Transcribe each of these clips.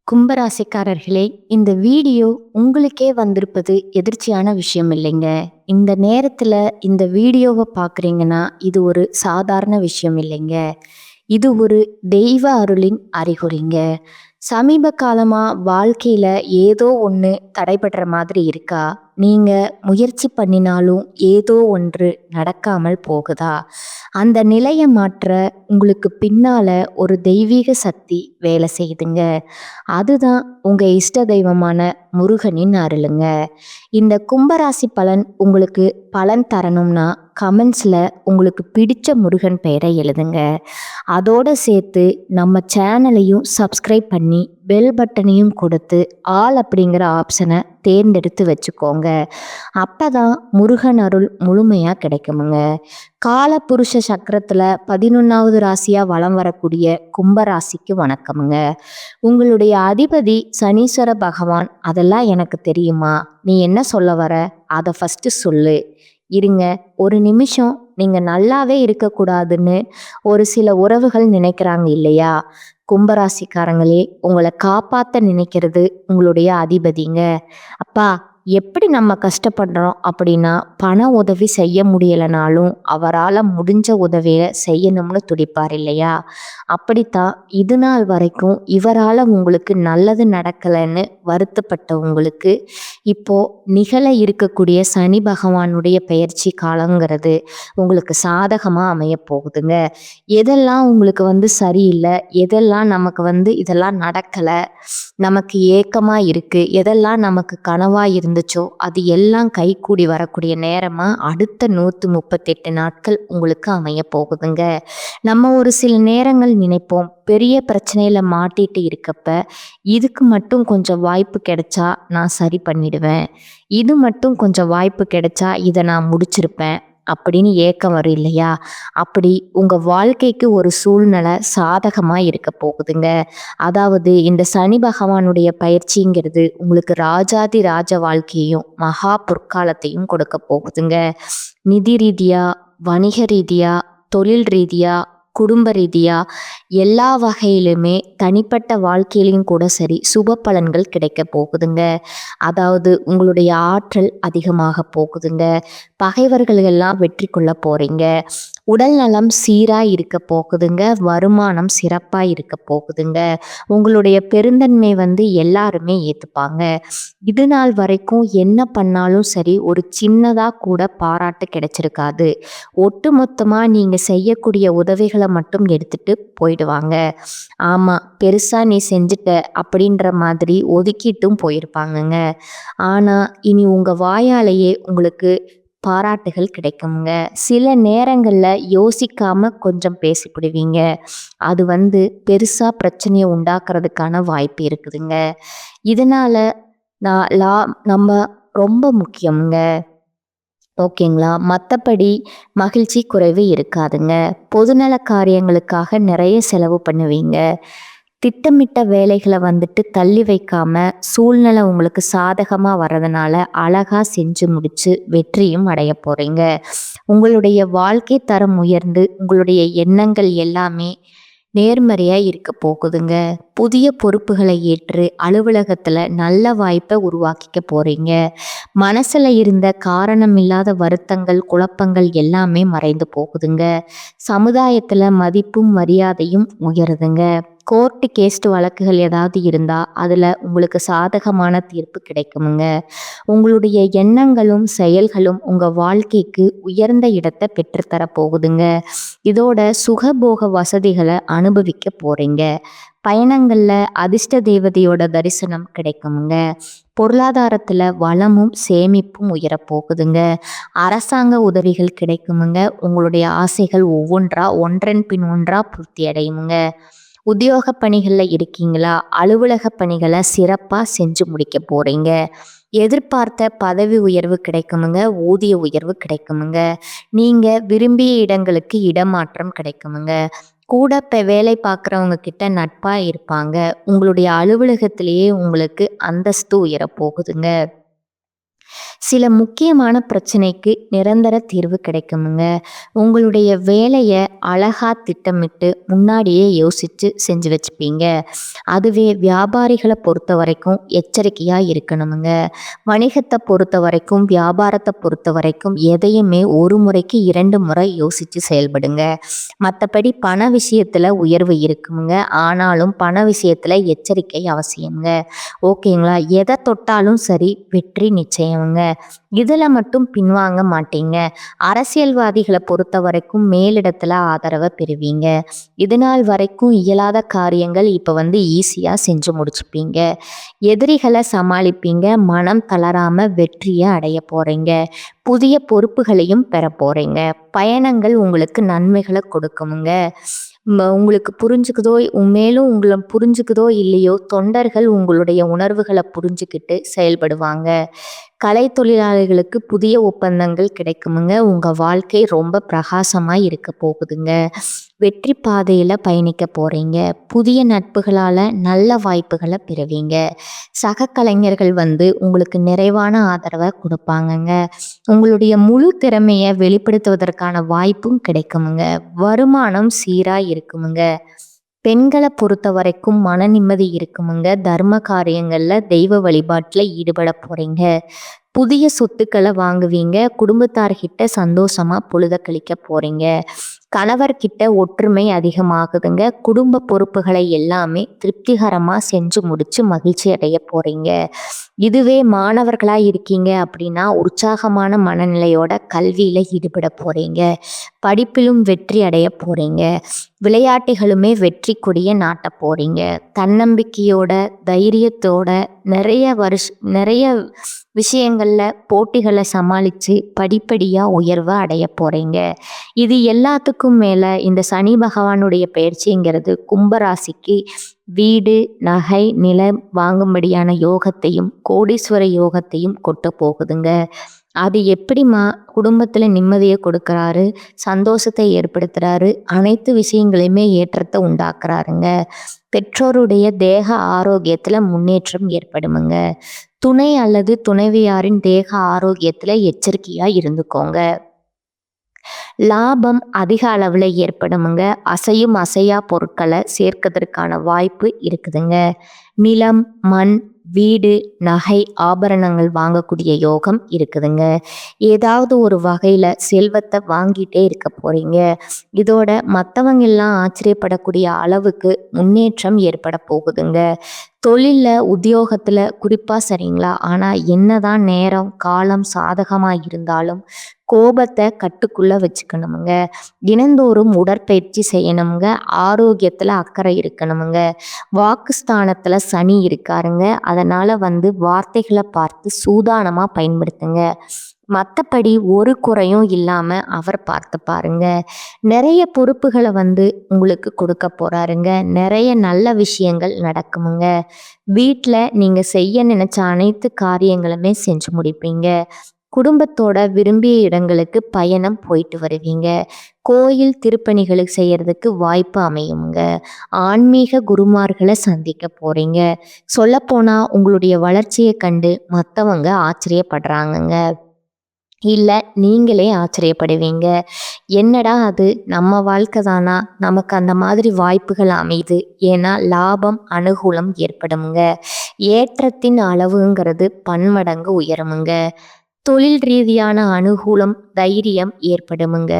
கும்பராசிக்காரர்களே, இந்த வீடியோ உங்களுக்கே வந்திருப்பது எதிர்ச்சியான விஷயம் இல்லைங்க. இந்த நேரத்துல இந்த வீடியோவை பார்க்குறீங்கன்னா, இது ஒரு சாதாரண விஷயம் இல்லைங்க. இது ஒரு தெய்வ அருளின் அறிகுறிங்க. சமீப காலமா வாழ்க்கையில ஏதோ ஒன்று தடைபடுற மாதிரி இருக்கா? நீங்க முயற்சி பண்ணினாலும் ஏதோ ஒன்று நடக்காமல் போகுதா? அந்த நிலையை மாற்ற உங்களுக்கு பின்னால ஒரு தெய்வீக சக்தி வேலை செய்யுதுங்க. அதுதான் உங்க இஷ்ட தெய்வமான முருகனின் அருளுங்க. இந்த கும்பராசி பலன் உங்களுக்கு பலன் தரணும்னா கமெண்ட்ஸ்ல உங்களுக்கு பிடிச்ச முருகன் பெயரை எழுதுங்க. அதோட சேர்த்து நம்ம சேனலையும் சப்ஸ்கிரைப் பண்ணி பெல் பட்டனையும் கொடுத்து ஆல் அப்படிங்கிற ஆப்ஷனை தேர்ந்தெடுத்து வச்சுக்கோங்க. அப்பதான் முருகன் அருள் முழுமையா கிடைக்குமுங்க. காலபுருஷ சக்கரத்துல 11வது ராசியா வலம் வரக்கூடிய கும்பராசிக்கு வணக்கமுங்க. உங்களுடைய அதிபதி சனீஸ்வர பகவான். அதெல்லாம் எனக்கு தெரியுமா? நீ என்ன சொல்ல வர? அதை ஃபர்ஸ்ட் சொல்லு. இருங்க, ஒரு நிமிஷம். நீங்க நல்லாவே இருக்கக்கூடாதுன்னு ஒரு சில உறவுகள் நினைக்கிறாங்க இல்லையா? கும்பராசிக்காரங்களே, உங்களை காப்பாத்த நினைக்கிறது உங்களுடைய அதிபதிங்க. அப்பா, எப்படி நம்ம கஷ்டப்படுறோம் அப்படின்னா பண உதவி செய்ய முடியலைனாலும் அவரால் முடிஞ்ச உதவியை செய்யணும்னு துடிப்பார் இல்லையா? அப்படித்தான் இது நாள் வரைக்கும் இவரால் உங்களுக்கு நல்லது நடக்கலைன்னு வருத்தப்பட்ட உங்களுக்கு இப்போ நிகழ இருக்கக்கூடிய சனி பகவானுடைய பெயர்ச்சி காலங்கிறது உங்களுக்கு சாதகமாக அமைய போகுதுங்க. எதெல்லாம் உங்களுக்கு சரியில்லை, எதெல்லாம் நமக்கு இதெல்லாம் நடக்கலை, நமக்கு ஏக்கமாக இருக்குது, எதெல்லாம் நமக்கு கனவாக இருந்துச்சோ அது எல்லாம் கைகூடி வரக்கூடிய நேரமாக அடுத்த 138 நாட்கள் உங்களுக்கு அமைய போகுதுங்க. நம்ம ஒரு சில நேரங்கள் நினைப்போம், பெரிய பிரச்சனையில் மாட்டிட்டு இருக்கப்ப இதுக்கு மட்டும் கொஞ்சம் வாய்ப்பு கிடைச்சா நான் சரி பண்ணிடுவேன், இது மட்டும் கொஞ்சம் வாய்ப்பு கிடைச்சா இதை நான் முடிச்சிருப்பேன் அப்படின்னு ஏக்கம் வரும் இல்லையா? அப்படி உங்கள் வாழ்க்கைக்கு ஒரு சூழ்நிலை சாதகமாக இருக்க போகுதுங்க. அதாவது இந்த சனி பகவானுடைய பயிற்சிங்கிறது உங்களுக்கு ராஜாதி ராஜ வாழ்க்கையையும் மகா பொற்காலத்தையும் கொடுக்க போகுதுங்க. நிதி ரீதியா, வணிக ரீதியா, தொழில் ரீதியா, குடும்ப ரீதியா எல்லா வகையிலுமே தனிப்பட்ட வாழ்க்கையிலையும் கூட சரி சுப பலன்கள் கிடைக்க போகுதுங்க. அதாவது உங்களுடைய ஆற்றல் அதிகமாக போகுதுங்க. பகைவர்கள் எல்லாம் வெற்றி கொள்ள போறீங்க. உடல் நலம் சீராக இருக்க போகுதுங்க. வருமானம் சிறப்பாக இருக்க போகுதுங்க. உங்களுடைய பெருந்தன்மை எல்லாருமே ஏற்றுப்பாங்க. இது நாள் வரைக்கும் என்ன பண்ணாலும் சரி ஒரு சின்னதாக கூட பாராட்டு கிடைச்சிருக்காது. ஒட்டு மொத்தமாக நீங்கள் செய்யக்கூடிய உதவிகளை மட்டும் எடுத்துட்டு போயிடுவாங்க. ஆமாம், பெருசாக நீ செஞ்சுட்ட அப்படின்ற மாதிரி ஒதுக்கிட்டும் போயிருப்பாங்கங்க. ஆனால் இனி உங்கள் வாயாலேயே உங்களுக்கு பாராட்டுகள் கிடைக்குங்க. சில நேரங்களில் யோசிக்காம கொஞ்சம் பேசிவிடுவீங்க. அது பெருசா பிரச்சனையை உண்டாக்குறதுக்கான வாய்ப்பு இருக்குதுங்க. இதனால நம்ம ரொம்ப முக்கியங்க. ஓகேங்களா? மற்றபடி மகிழ்ச்சி குறைவு இருக்காதுங்க. பொதுநல காரியங்களுக்காக நிறைய செலவு பண்ணுவீங்க. திட்டமிட்ட வேலைகளை தள்ளி வைக்காம சூழ்நிலை உங்களுக்கு சாதகமாக வர்றதுனால அழகா செஞ்சு முடிச்சு வெற்றியும் அடைய போறீங்க. உங்களுடைய வாழ்க்கை தரம் உயர்ந்து உங்களுடைய எண்ணங்கள் எல்லாமே நேர்மறையாக இருக்க போகுதுங்க. புதிய பொறுப்புகளை ஏற்று அலுவலகத்தில் நல்ல வாய்ப்பை உருவாக்கிக்க போகிறீங்க. மனசில் இருந்த காரணமில்லாத வருத்தங்கள் குழப்பங்கள் எல்லாமே மறைந்து போகுதுங்க. சமுதாயத்தில் மதிப்பும் மரியாதையும் உயருதுங்க. கோர்ட்டு கேஸ்ட் வழக்குகள் ஏதாவது இருந்தால் அதில் உங்களுக்கு சாதகமான தீர்ப்பு கிடைக்குமுங்க. உங்களுடைய எண்ணங்களும் செயல்களும் உங்கள் வாழ்க்கைக்கு உயர்ந்த இடத்தை பெற்றுத்தர போகுதுங்க. இதோட சுகபோக வசதிகளை அனுபவிக்க போகிறீங்க. பயணங்களில் அதிர்ஷ்ட தேவதையோட தரிசனம் கிடைக்குமுங்க. பொருளாதாரத்தில் வளமும் சேமிப்பும் உயரப்போகுதுங்க. அரசாங்க உதவிகள் கிடைக்குமுங்க. உங்களுடைய ஆசைகள் ஒன்றன் பின் ஒன்றா பூர்த்தி அடையுமுங்க. உத்தியோக பணிகளில் இருக்கீங்களா? அலுவலக பணிகளை சிறப்பாக செஞ்சு முடிக்க போகிறீங்க. எதிர்பார்த்த பதவி உயர்வு கிடைக்குமுங்க. ஊதிய உயர்வு கிடைக்குமுங்க. நீங்கள் விரும்பிய இடங்களுக்கு இடமாற்றம் கிடைக்குமுங்க. கூட இப்போ வேலை பார்க்குறவங்க கிட்ட நட்பாக இருப்பாங்க. உங்களுடைய அலுவலகத்திலேயே உங்களுக்கு அந்தஸ்து உயரப்போகுதுங்க. சில முக்கியமான பிரச்சனைக்கு நிரந்தர தீர்வு கிடைக்குமுங்க. உங்களுடைய வேலைய அழகா திட்டமிட்டு முன்னாடியே யோசிச்சு செஞ்சு வச்சுப்பீங்க. அதுவே வியாபாரிகள பொறுத்தவரைக்கும் எச்சரிக்கையா இருக்கணுமுங்க. வணிகத்த பொறுத்தவரைக்கும், வியாபாரத்த பொறுத்தவரைக்கும் எதையுமே ஒரு முறைக்கு 2 முறை யோசிச்சு செயல்படுங்க. மத்தபடி பண விஷயத்துல உயர்வு இருக்குமுங்க. ஆனாலும் பண விஷயத்துல எச்சரிக்கை அவசியம்ங்க. ஓகேங்களா? எத தொட்டாலும் சரி, வெற்றி நிச்சயம்ங்க. இதுல மட்டும் பின்வாங்க மாட்டீங்க. அரசியல்வாதிகள பொறுத்தவரைக்கும் மேலிடத்துல ஆதரவ பெறுவீங்க. இதுநாள் வரைக்கும் இயலாத காரியங்கள் இப்ப ஈஸியா செஞ்சு முடிச்சுப்பீங்க. எதிரிகள சமாளிப்பீங்க. மனம் தளராம வெற்றிய அடைய போறீங்க. புதிய பொறுப்புகளையும் பெற போறீங்க. பயணங்கள் உங்களுக்கு நன்மைகள கொடுக்குமுங்க. உங்களுக்கு புரிஞ்சுக்குதோ மேலும் உங்களை புரிஞ்சுக்குதோ இல்லையோ, தொண்டர்கள் உங்களுடைய உணர்வுகளை புரிஞ்சுக்கிட்டு செயல்படுவாங்க. கலை தொழிலாளிகளுக்கு புதிய ஒப்பந்தங்கள் கிடைக்குமுங்க. உங்க வாழ்க்கை ரொம்ப பிரகாசமா இருக்க போகுதுங்க. வெற்றி பாதையில பயணிக்க போறீங்க. புதிய நட்புகளால நல்ல வாய்ப்புகளை பெறுவீங்க. சக கலைஞர்கள் உங்களுக்கு நிறைவான ஆதரவை கொடுப்பாங்கங்க. உங்களுடைய முழு திறமையை வெளிப்படுத்துவதற்கான வாய்ப்பும் கிடைக்குமுங்க. வருமானம் சீரா இருக்குமுங்க. பெண்களை பொறுத்த வரைக்கும் மன நிம்மதி இருக்குமுங்க. தர்ம காரியங்கள்ல தெய்வ வழிபாட்டுல ஈடுபட போறீங்க. புதிய சொத்துக்களை வாங்குவீங்க. குடும்பத்தார்கிட்ட சந்தோஷமா பொழுத கழிக்க போறீங்க. கணவர்கிட்ட ஒற்றுமை அதிகமாகுதுங்க. குடும்ப பொறுப்புகளை எல்லாமே திருப்திகரமா செஞ்சு முடிச்சு மகிழ்ச்சி அடைய போறீங்க. இதுவே மாணவர்களா இருக்கீங்க அப்படின்னா உற்சாகமான மனநிலையோட கல்வியில ஈடுபட போறீங்க. படிப்பிலும் வெற்றி அடைய போறீங்க. விளையாட்டுகளுமே வெற்றி கொடிய நாட்ட போறீங்க. தன்னம்பிக்கையோட, தைரியத்தோட நிறைய விஷயங்கள்ல போட்டிகளை சமாளித்து படிப்படியாக உயர்வை அடைய போகிறீங்க. இது எல்லாத்துக்கும் மேலே இந்த சனி பகவானுடைய பயிற்சிங்கிறது கும்பராசிக்கு வீடு, நகை, நிலம் வாங்கும்படியான யோகத்தையும் கோடீஸ்வர யோகத்தையும் கொட்ட போகுதுங்க. அது எப்படிமா குடும்பத்தில் நிம்மதியை கொடுக்குறாரு, சந்தோஷத்தை ஏற்படுத்துகிறாரு, அனைத்து விஷயங்களையுமே ஏற்றத்தை உண்டாக்குறாருங்க. பெற்றோருடைய தேக ஆரோக்கியத்தில் முன்னேற்றம் ஏற்படுமுங்க. துணை அல்லது துணைவியாரின் தேக ஆரோக்கியத்தில் எச்சரிக்கையாக இருந்துக்கோங்க. லாபம் அதிக அளவில் ஏற்படுமுங்க. அசையும் அசையா பொருட்களை சேர்க்கறதுக்கான வாய்ப்பு இருக்குதுங்க. நிலம், மண், வீடு, நகை, ஆபரணங்கள் வாங்கக்கூடிய யோகம் இருக்குதுங்க. ஏதாவது ஒரு வகையில் செல்வத்தை வாங்கிட்டே இருக்க போறீங்க. இதோட மற்றவங்க எல்லாம் ஆச்சரியப்படக்கூடிய அளவுக்கு முன்னேற்றம் ஏற்பட போகுதுங்க. தொழிலில், உத்தியோகத்தில் குறிப்பாக சரிங்களா. ஆனால் என்னதான் நேரம் காலம் சாதகமாக இருந்தாலும் கோபத்தை கட்டுக்குள்ளே வச்சுக்கணுமுங்க. தினந்தோறும் உடற்பயிற்சி செய்யணுமுங்க. ஆரோக்கியத்தில் அக்கறை இருக்கணுமுங்க. வாக்குஸ்தானத்தில் சனி இருக்காருங்க. அதனால் வார்த்தைகளை பார்த்து சூதானமாக பயன்படுத்துங்க. மற்றபடி ஒரு குறையும் இல்லாமல் அவர் பார்த்து பாருங்க. நிறைய பொறுப்புகளை உங்களுக்கு கொடுக்க போகிறாருங்க. நிறைய நல்ல விஷயங்கள் நடக்குமுங்க. வீட்டில் நீங்கள் செய்ய நினச்ச அனைத்து காரியங்களுமே செஞ்சு முடிப்பீங்க. குடும்பத்தோட விரும்பிய இடங்களுக்கு பயணம் போயிட்டு வருவீங்க. கோயில் திருப்பணிகளுக்கு செய்யறதுக்கு வாய்ப்பு அமையுங்க. ஆன்மீக குருமார்களை சந்திக்க போறீங்க. சொல்லப்போனா உங்களுடைய வளர்ச்சியை கண்டு மற்றவங்க ஆச்சரியப்படுறாங்கங்க. இல்லை நீங்களே ஆச்சரியப்படுவீங்க. என்னடா அது நம்ம வாழ்க்கை தானா, நமக்கு அந்த மாதிரி வாய்ப்புகள் அமையுது. ஏன்னா லாபம் அனுகூலம் ஏற்படுமுங்க. ஏற்றத்தின் அளவுங்கிறது பன்மடங்கு உயருமுங்க. தொழில் ரீதியான அனுகூலம், தைரியம் ஏற்படுமுங்க.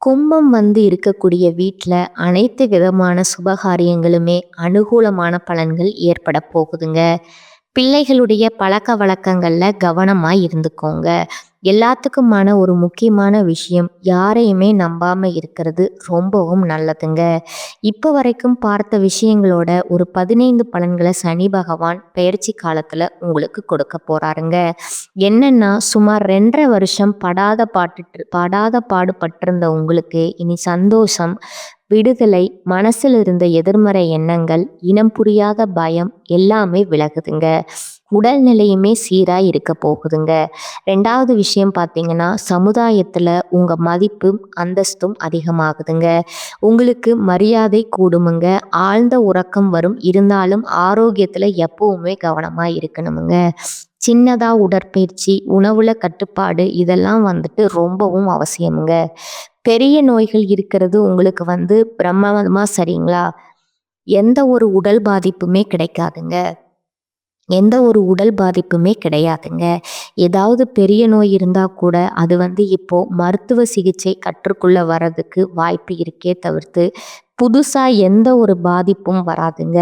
கும்பம் இருக்கக்கூடிய வீட்டில் அனைத்து விதமான சுபகாரியங்களுமே அனுகூலமான பலன்கள் ஏற்பட போகுதுங்க. பிள்ளைகளுடைய பழக்க வழக்கங்களில் கவனமாக இருந்துக்கோங்க. எல்லாத்துக்குமான ஒரு முக்கியமான விஷயம், யாரையுமே நம்பாமல் இருக்கிறது ரொம்பவும் நல்லதுங்க. இப்போ வரைக்கும் பார்த்த விஷயங்களோட ஒரு 15 பலன்களை சனி பகவான் பெயர்ச்சி காலத்தில் உங்களுக்கு கொடுக்க போகிறாருங்க. என்னென்னா, சுமார் 2.5 வருஷம் படாத பாடுபட்டிருந்த உங்களுக்கு இனி சந்தோஷம், விடுதலை, மனசில் இருந்த எதிர்மறை எண்ணங்கள், இனம் புரியாத பயம் எல்லாமே விலகுதுங்க. உடல்நிலையுமே சீரா இருக்க போகுதுங்க. 2வது விஷயம் பார்த்தீங்கன்னா, சமுதாயத்துல உங்க மதிப்பும், அந்தஸ்தும் அதிகமாகுதுங்க. உங்களுக்கு மரியாதை கூடுமுங்க. ஆழ்ந்த உறக்கம் வரும். இருந்தாலும் ஆரோக்கியத்துல எப்பவுமே கவனமா இருக்கணுமுங்க. சின்னதா உடற்பயிற்சி, உணவுல கட்டுப்பாடு இதெல்லாம் வந்துட்டு ரொம்பவும் அவசியமுங்க. பெரிய நோய்கள் இருக்கிறது உங்களுக்கு பிரமாதமா சரிங்களா? எந்த ஒரு உடல் பாதிப்புமே கிடைக்காதுங்க. எந்த ஒரு உடல் பாதிப்புமே கிடையாதுங்க. ஏதாவது பெரிய நோய் இருந்தா கூட அது இப்போ மருத்துவ சிகிச்சை கற்றுக்கொள்ள வர்றதுக்கு வாய்ப்பு இருக்கே தவிர்த்து, புதுசா எந்த ஒரு பாதிப்பும் வராதுங்க.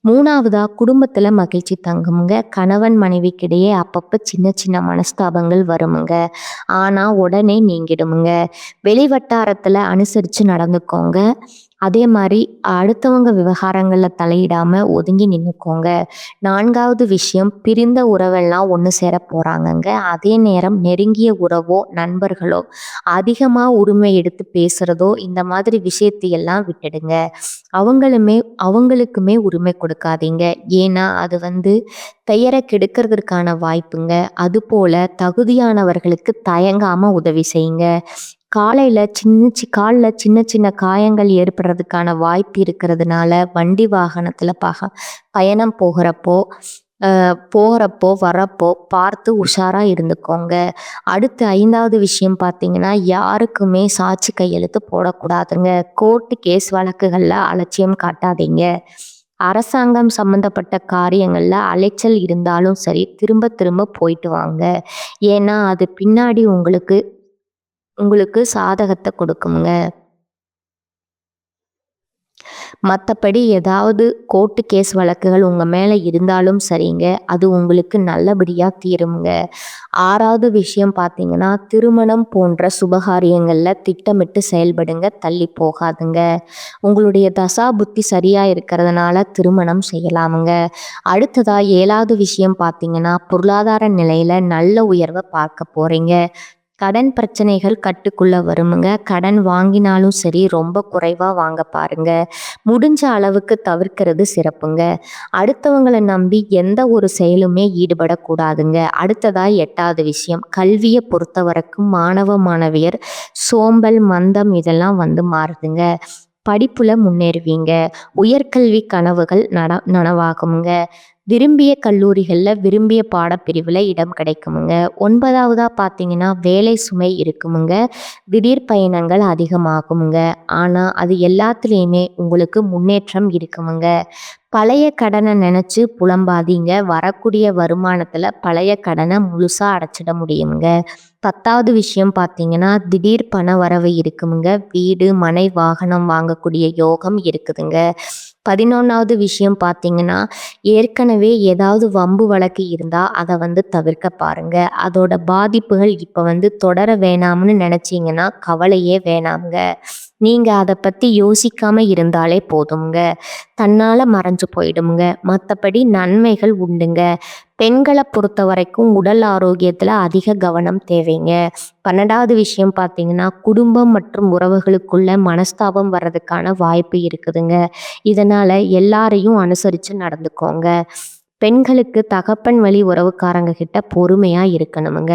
3வதா குடும்பத்துல மகிழ்ச்சி தங்குமுங்க. கணவன் மனைவிக்கிடையே அப்பப்ப சின்ன சின்ன மனஸ்தாபங்கள் வருமுங்க. ஆனா உடனே நீங்கிடுமுங்க. வெளி வட்டாரத்துல அனுசரிச்சு நடந்துக்கோங்க. அதே மாரி அடுத்தவங்க விவகாரங்கள்ல தலையிடாம ஒதுங்கி நின்னுக்கோங்க. 4வது விஷயம், பிரிந்த உறவெல்லாம் ஒண்ணு சேர போறாங்கங்க. அதே நேரம் நெருங்கிய உறவோ, நண்பர்களோ அதிகமா உரிமை எடுத்து பேசுறதோ இந்த மாதிரி விஷயத்தையெல்லாம் விட்டுடுங்க. அவங்களுக்குமே உரிமை கொடுக்காதீங்க. ஏன்னா அது பெயரை கெடுக்கிறதுக்கான வாய்ப்புங்க. அதுபோல தகுதியானவர்களுக்கு தயங்காம உதவி செய்யுங்க. கால்ல சின்ன சின்ன காயங்கள் ஏற்படுறதுக்கான வாய்ப்பு இருக்கிறதுனால வண்டி வாகனத்துல பயணம் போகிறப்போ வரப்போ பார்த்து உஷாரா இருந்துக்கோங்க. அடுத்து 5வது விஷயம் பார்த்தீங்கன்னா, யாருக்குமே சாட்சி கையெழுத்து போடக்கூடாதுங்க. கோர்ட்டு கேஸ் வழக்குகள்ல அலட்சியம் காட்டாதீங்க. அரசாங்கம் சம்பந்தப்பட்ட காரியங்கள்ல அலைச்சல் இருந்தாலும் சரி, திரும்ப திரும்ப போயிட்டு வாங்க. ஏன்னா அது பின்னாடி உங்களுக்கு உங்களுக்கு சாதகத்தை கொடுக்குமுங்க. மற்றபடி ஏதாவது கோர்ட்டு கேஸ் வழக்குகள் உங்கள் மேலே இருந்தாலும் சரிங்க, அது உங்களுக்கு நல்லபடியாக தீருங்க. 6வது விஷயம் பார்த்தீங்கன்னா, திருமணம் போன்ற சுபகாரியங்களில் திட்டமிட்டு செயல்படுங்க, தள்ளி போகாதுங்க. உங்களுடைய தசா புத்தி சரியாக இருக்கிறதுனால திருமணம் செய்யலாமுங்க. அடுத்ததா 7வது விஷயம் பார்த்தீங்கன்னா, பொருளாதார நிலையில் நல்ல உயர்வை பார்க்க போகிறீங்க. கடன் பிரச்சனைகள் கட்டுக்குள்ள வருமுங்க. கடன் வாங்கினாலும் சரி ரொம்ப குறைவா வாங்க பாருங்க. முடிஞ்ச அளவுக்கு தவிர்க்கிறது சிறப்புங்க. அடுத்தவங்களை நம்பி எந்த ஒரு செயலுமே ஈடுபடக்கூடாதுங்க. அடுத்ததா 8வது விஷயம், கல்வியை பொறுத்த வரைக்கும் மாணவ மாணவியர் சோம்பல், மந்தம் இதெல்லாம் மாறுதுங்க. படிப்புல முன்னேறுவீங்க. உயர்கல்வி கனவுகள் நனவாகுமுங்க. விரும்பிய கல்லூரிகளில் விரும்பிய பாடப்பிரிவில் இடம் கிடைக்குமுங்க. 9வதா பார்த்தீங்கன்னா, வேலை சுமை இருக்குமுங்க. திடீர் பயணங்கள் அதிகமாகுமுங்க. ஆனால் அது எல்லாத்துலேயுமே உங்களுக்கு முன்னேற்றம் இருக்குமுங்க. பழைய கடனை நினச்சி புலம்பாதீங்க. வரக்கூடிய வருமானத்தில் பழைய கடனை முழுசாக அடைச்சிட முடியுங்க. 10வது விஷயம் பார்த்தீங்கன்னா, திடீர் பண வரவு இருக்குமுங்க. வீடு, மனை, வாகனம் வாங்கக்கூடிய யோகம் இருக்குதுங்க. 11வது விஷயம் பார்த்தீங்கன்னா, ஏற்கனவே ஏதாவது வம்பு வழக்கு இருந்தால் அதை தவிர்க்க பாருங்க. அதோட பாதிப்புகள் இப்போ தொடர வேணாம்னு நினச்சிங்கன்னா கவலையே வேணாமுங்க. நீங்கள் அதை பற்றி யோசிக்காம இருந்தாலே போதுங்க. தன்னால் மறைஞ்சு போயிடுமுங்க. மற்றபடி நன்மைகள் உண்டுங்க. பெண்களை பொறுத்த வரைக்கும் உடல் ஆரோக்கியத்தில் அதிக கவனம் தேவைங்க. 12வது விஷயம் பார்த்தீங்கன்னா, குடும்பம் மற்றும் உறவுகளுக்குள்ள மனஸ்தாபம் வர்றதுக்கான வாய்ப்பு இருக்குதுங்க. இதனால் எல்லாரையும் அனுசரித்து நடந்துக்கோங்க. பெண்களுக்கு தகப்பன் வழி உறவுக்காரங்க கிட்ட பொறுமையாக இருக்கணுமுங்க.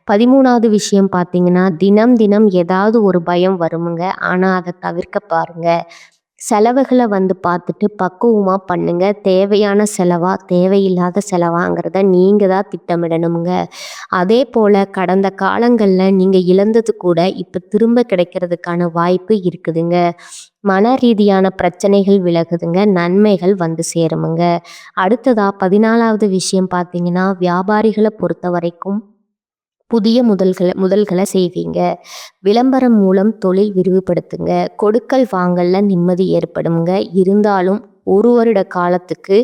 13வது விஷயம் பார்த்தீங்கன்னா, தினம் தினம் ஏதாவது ஒரு பயம் வருமுங்க. ஆனால் அதை தவிர்க்க பாருங்க. செலவுகளை பார்த்துட்டு பக்குவமாக பண்ணுங்க. தேவையான செலவா தேவையில்லாத செலவாங்கிறத நீங்கள் தான் திட்டமிடணுங்க. அதே போல் கடந்த காலங்களில் நீங்கள் இழந்தது கூட இப்போ திரும்ப கிடைக்கிறதுக்கான வாய்ப்பு இருக்குதுங்க. மன ரீதியான பிரச்சனைகள் விலகுதுங்க. நன்மைகள் சேருமுங்க. அடுத்ததா 14வது விஷயம் பார்த்தீங்கன்னா, வியாபாரிகளை பொறுத்த வரைக்கும் புதிய முதல்களை செய்வீங்க. விளம்பரம் மூலம் தொழில் விரிவுபடுத்துங்க. கொடுக்கல் வாங்கல்ல நிம்மதி ஏற்படுங்க. இருந்தாலும் ஒரு வருட காலத்துக்கு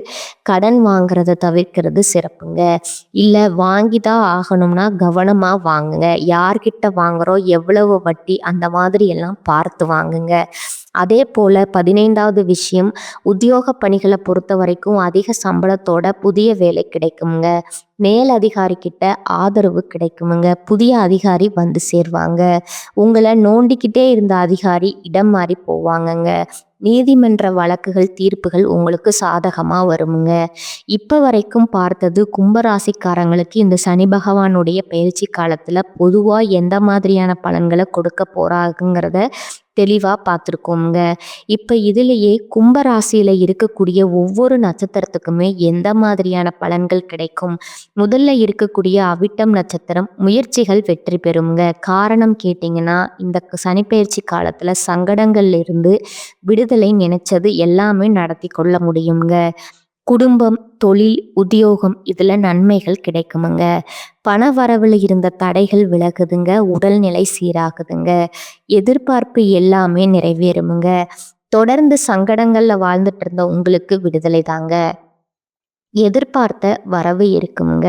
கடன் வாங்குறத தவிர்க்கிறது சிறப்புங்க. இல்லை வாங்கி தான் ஆகணும்னா கவனமாக வாங்குங்க. யார்கிட்ட வாங்குறோம், எவ்வளவு வட்டி, அந்த மாதிரி எல்லாம் பார்த்து வாங்குங்க. அதே போல் 15வது விஷயம், உத்தியோக பணிகளை பொறுத்த வரைக்கும் அதிக சம்பளத்தோட புதிய வேலை கிடைக்குங்க. மேலதிகாரி கிட்ட ஆதரவு கிடைக்குமுங்க. புதிய அதிகாரி வந்து சேர்வாங்க. உங்களை நோண்டிக்கிட்டே இருந்த அதிகாரி இடம் மாறி போவாங்கங்க. நீதிமன்ற வழக்குகள் தீர்ப்புகள் உங்களுக்கு சாதகமா வருமுங்க. இப்ப வரைக்கும் பார்த்தது கும்பராசிக்காரங்களுக்கு இந்த சனி பகவானுடைய பயிற்சி காலத்துல பொதுவா எந்த மாதிரியான பலன்களை கொடுக்க போறாங்கிறத தெளிவா பார்த்துருக்கோங்க. இப்ப இதுலயே கும்பராசியில இருக்கக்கூடிய ஒவ்வொரு நட்சத்திரத்துக்குமே எந்த மாதிரியான பலன்கள் கிடைக்கும். முதல்ல இருக்கக்கூடிய அவிட்டம் நட்சத்திரம் முயற்சிகள் வெற்றி பெறுங்க. காரணம் கேட்டிங்கன்னா இந்த சனிப்பெயர்ச்சி காலத்துல சங்கடங்கள்ல இருந்து விடுதலை நினைச்சது எல்லாமே நடத்தி கொள்ள முடியுங்க. குடும்பம், தொழில், உத்தியோகம் இதுல நன்மைகள் கிடைக்குமுங்க. பண வரவுல இருந்த தடைகள் விலகுதுங்க. உடல்நிலை சீராகுதுங்க. எதிர்பார்ப்பு எல்லாமே நிறைவேறுமுங்க. தொடர்ந்து சங்கடங்கள்ல வாழ்ந்துட்டு இருந்த உங்களுக்கு விடுதலை தாங்க. எதிர்பார்த்த வரவு இருக்குங்க.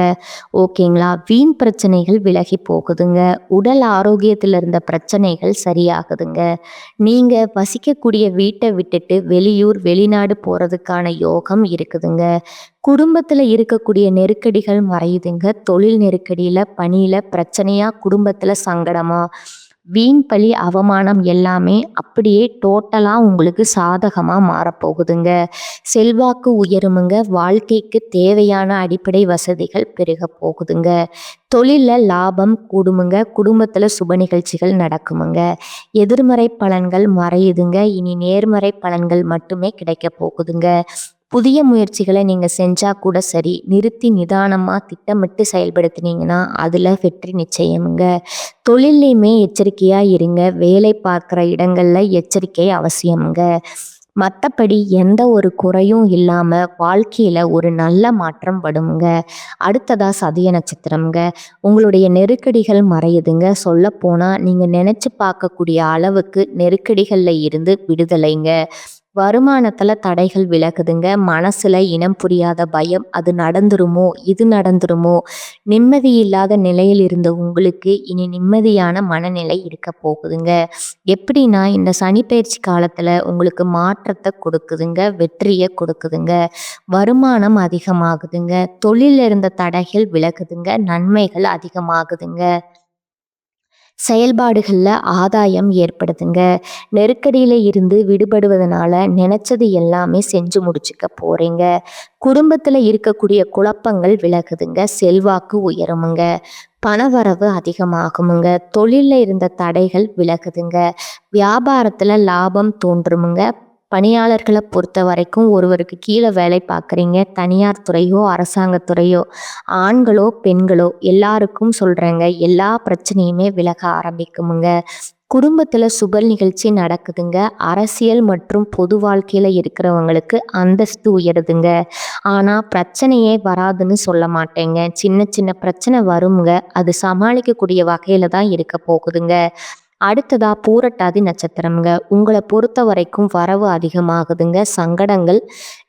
ஓகேங்களா? வீண் பிரச்சனைகள் விலகி போகுதுங்க. உடல் ஆரோக்கியத்தில் இருந்த பிரச்சனைகள் சரியாகுதுங்க. நீங்க வசிக்கக்கூடிய வீட்டை விட்டுட்டு வெளியூர் வெளிநாடு போறதுக்கான யோகம் இருக்குதுங்க. குடும்பத்துல இருக்கக்கூடிய நெருக்கடிகள் மறையுதுங்க. தொழில் நெருக்கடியில பணியில பிரச்சனையா குடும்பத்துல சங்கடமா வீண் பழி அவமானம் எல்லாமே அப்படியே டோட்டலா உங்களுக்கு சாதகமா மாறப்போகுதுங்க. செல்வாக்கு உயருமுங்க. வாழ்க்கைக்கு தேவையான அடிப்படை வசதிகள் பெருக போகுதுங்க. தொழில்ல லாபம் கூடுமுங்க. குடும்பத்துல சுப நிகழ்ச்சிகள் நடக்குமுங்க. எதிர்மறை பலன்கள் மறையுதுங்க. இனி நேர்மறை பலன்கள் மட்டுமே கிடைக்க போகுதுங்க. புதிய முயற்சிகளை நீங்க செஞ்சா கூட சரி, நிறுத்தி நிதானமா திட்டமிட்டு செயல்படுத்தினீங்கன்னா அதுல வெற்றி நிச்சயமுங்க. தொழிலையுமே எச்சரிக்கையா இருங்க. வேலை பார்க்குற இடங்கள்ல எச்சரிக்கை அவசியமுங்க. மற்றபடி எந்த ஒரு குறையும் இல்லாம வாழ்க்கையில ஒரு நல்ல மாற்றம் வருங்க. அடுத்ததா சதய நட்சத்திரம்ங்க. உங்களுடைய நெருக்கடிகள் மறையுதுங்க. சொல்ல போனா நீங்க நினைச்சு பார்க்கக்கூடிய அளவுக்கு நெருக்கடிகள்ல இருந்து விடுதலைங்க. வருமானத்துல தடைகள் விலகுதுங்க. மனசுல இனம் புரியாத பயம், அது நடந்துருமோ இது நடந்துருமோ, நிம்மதி இல்லாத நிலையில் இருந்த உங்களுக்கு இனி நிம்மதியான மனநிலை இருக்க போகுதுங்க. எப்படின்னா இந்த சனிப்பெயர்ச்சி காலத்துல உங்களுக்கு மாற்றத்தை கொடுக்குதுங்க. வெற்றியை கொடுக்குதுங்க. வருமானம் அதிகமாகுதுங்க. தொழில இருந்த தடைகள் விலகுதுங்க. நன்மைகள் அதிகமாகுதுங்க. செயல்பாடுகள்ல ஆதாயம் ஏற்படுதுங்க. நெருக்கடியில இருந்து விடுபடுவதனால நினைச்சது எல்லாமே செஞ்சு முடிச்சுக்க போறீங்க. குடும்பத்துல இருக்கக்கூடிய குழப்பங்கள் விலகுதுங்க. செல்வாக்கு உயருமுங்க. பணவரவு அதிகமாகுமுங்க. தொழில்ல இருந்த தடைகள் விலகுதுங்க. வியாபாரத்துல லாபம் தோன்றுமுங்க. பணியாளர்களை பொறுத்த வரைக்கும் ஒருவருக்கு கீழே வேலை பார்க்குறீங்க. தனியார் துறையோ அரசாங்கத்துறையோ ஆண்களோ பெண்களோ எல்லாருக்கும் சொல்கிறேங்க, எல்லா பிரச்சனையுமே விலக ஆரம்பிக்குமுங்க. குடும்பத்தில் சுப நிகழ்ச்சி நடக்குதுங்க. அரசியல் மற்றும் பொது வாழ்க்கையில் இருக்கிறவங்களுக்கு அந்தஸ்து உயருதுங்க. ஆனால் பிரச்சனையே வராதுன்னு சொல்ல மாட்டேங்க. சின்ன சின்ன பிரச்சனை வருங்க. அது சமாளிக்கக்கூடிய வகையில் தான் இருக்க போகுதுங்க. அடுத்ததா பூரட்டாதி நட்சத்திரம்ங்க. உங்களை பொறுத்த வரைக்கும் வரவு அதிகமாகுதுங்க.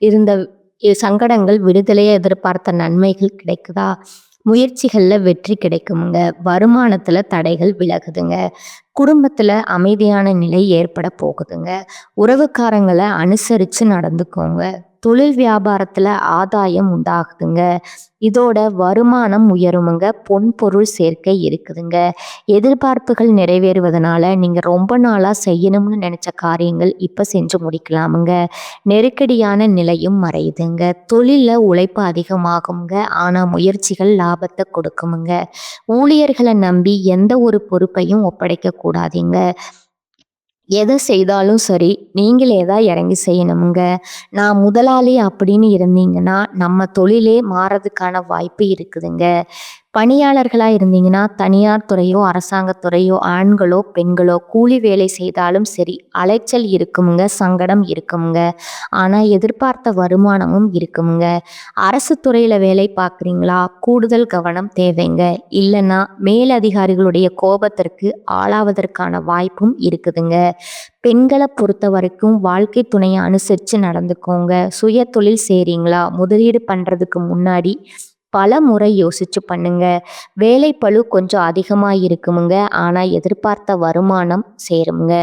இருந்த சங்கடங்கள் விடுதலையை எதிர்பார்த்த நன்மைகள் கிடைக்குதா? முயற்சிகள்ல வெற்றி கிடைக்குமுங்க. வருமானத்துல தடைகள் விலகுதுங்க. குடும்பத்துல அமைதியான நிலை ஏற்பட போகுதுங்க. உறவுக்காரங்களை அனுசரிச்சு நடந்துக்கோங்க. தொழில் வியாபாரத்துல ஆதாயம் உண்டாகுதுங்க. இதோட வருமானம் உயருமுங்க. பொன் பொருள் சேர்க்கை இருக்குதுங்க. எதிர்பார்ப்புகள் நிறைவேறுவதனால நீங்க ரொம்ப நாளா செய்யணும்னு நினைச்ச காரியங்கள் இப்ப செஞ்சு முடிக்கலாமுங்க. நெருக்கடியான நிலையும் மறையுதுங்க. தொழில உழைப்பு அதிகமாகுங்க. ஆனா முயற்சிகள் லாபத்தை கொடுக்குமுங்க. ஊழியர்களை நம்பி எந்த ஒரு பொறுப்பையும் ஒப்படைக்க கூடாதீங்க. எதை செய்தாலும் சரி, நீங்களே தான் இறங்கி செய்யணுமுங்க. நான் முதலாளி அப்படின்னு இருந்தீங்கன்னா நம்ம தொழிலே மாறதுக்கான வாய்ப்பு இருக்குதுங்க. பணியாளர்களாக இருந்தீங்கன்னா தனியார் துறையோ அரசாங்கத்துறையோ ஆண்களோ பெண்களோ கூலி வேலை செய்தாலும் சரி அலைச்சல் இருக்குமுங்க. சங்கடம் இருக்குமுங்க. ஆனால் எதிர்பார்த்த வருமானமும் இருக்குமுங்க. அரசு துறையில் வேலை பார்க்குறீங்களா? கூடுதல் கவனம் தேவைங்க. இல்லைன்னா மேலதிகாரிகளுடைய கோபத்திற்கு ஆளாவதற்கான வாய்ப்பும் இருக்குதுங்க. பெண்களை பொறுத்த வரைக்கும் வாழ்க்கை துணையை அனுசரித்து நடந்துக்கோங்க. சுய தொழில் செய்கிறீங்களா? முதலீடு பண்ணுறதுக்கு முன்னாடி பல முறை யோசிச்சு பண்ணுங்க. வேலை பளு கொஞ்சம் அதிகமாக இருக்குமுங்க. ஆனால் எதிர்பார்த்த வருமானம் சேருங்க.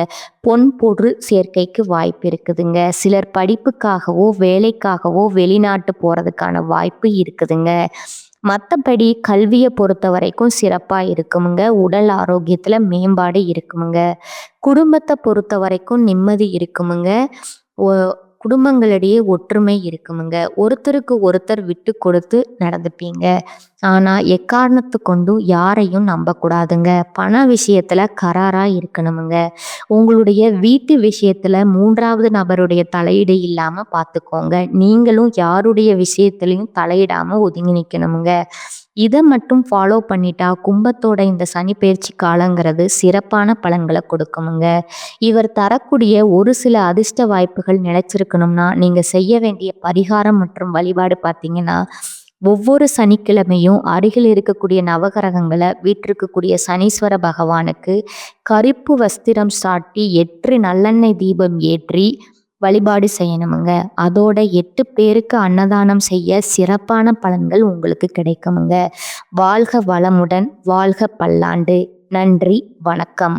பொன் பொருள் சேர்க்கைக்கு வாய்ப்பு இருக்குதுங்க. சிலர் படிப்புக்காகவோ வேலைக்காகவோ வெளிநாட்டு போகிறதுக்கான வாய்ப்பு இருக்குதுங்க. மற்றபடி கல்வியை பொறுத்த வரைக்கும் சிறப்பாக இருக்குமுங்க. உடல் ஆரோக்கியத்தில் மேம்பாடு இருக்குமுங்க. குடும்பத்தை பொறுத்த வரைக்கும் நிம்மதி இருக்குமுங்க. குடும்பங்களிடையே ஒற்றுமை இருக்குமுங்க. ஒருத்தருக்கு ஒருத்தர் விட்டு கொடுத்து நடந்துப்பீங்க. ஆனால் எக்காரணத்து கொண்டும் யாரையும் நம்பக்கூடாதுங்க. பண விஷயத்தில் கராராக இருக்கணுமுங்க. உங்களுடைய வீட்டு விஷயத்தில் 3வது நபருடைய தலையீடு இல்லாமல் பார்த்துக்கோங்க. நீங்களும் யாருடைய விஷயத்துலையும் தலையிடாமல் ஒதுங்கி நிற்கணுமுங்க. இதை மட்டும் ஃபாலோ பண்ணிட்டா கும்பத்தோட இந்த சனி பயிற்சி காலங்கிறது சிறப்பான பலன்களை கொடுக்குமுங்க. இவர் தரக்கூடிய ஒரு சில அதிர்ஷ்ட வாய்ப்புகள் நிலைச்சிருக்கணும்னா நீங்கள் செய்ய வேண்டிய பரிகாரம் மற்றும் வழிபாடு பார்த்தீங்கன்னா, ஒவ்வொரு சனிக்கிழமையும் அருகில் இருக்கக்கூடிய நவகிரகங்களை வீற்றிருக்கக்கூடிய சனீஸ்வர பகவானுக்கு கருப்பு வஸ்திரம் சாட்டி 8 நல்லெண்ணெய் தீபம் ஏற்றி வழிபாடு செய்யணுமுங்க. அதோட 8 பேருக்கு அன்னதானம் செய்ய சிறப்பான பலன்கள் உங்களுக்கு கிடைக்குமுங்க. வாழ்க வளமுடன், வாழ்க பல்லாண்டு. நன்றி, வணக்கம்.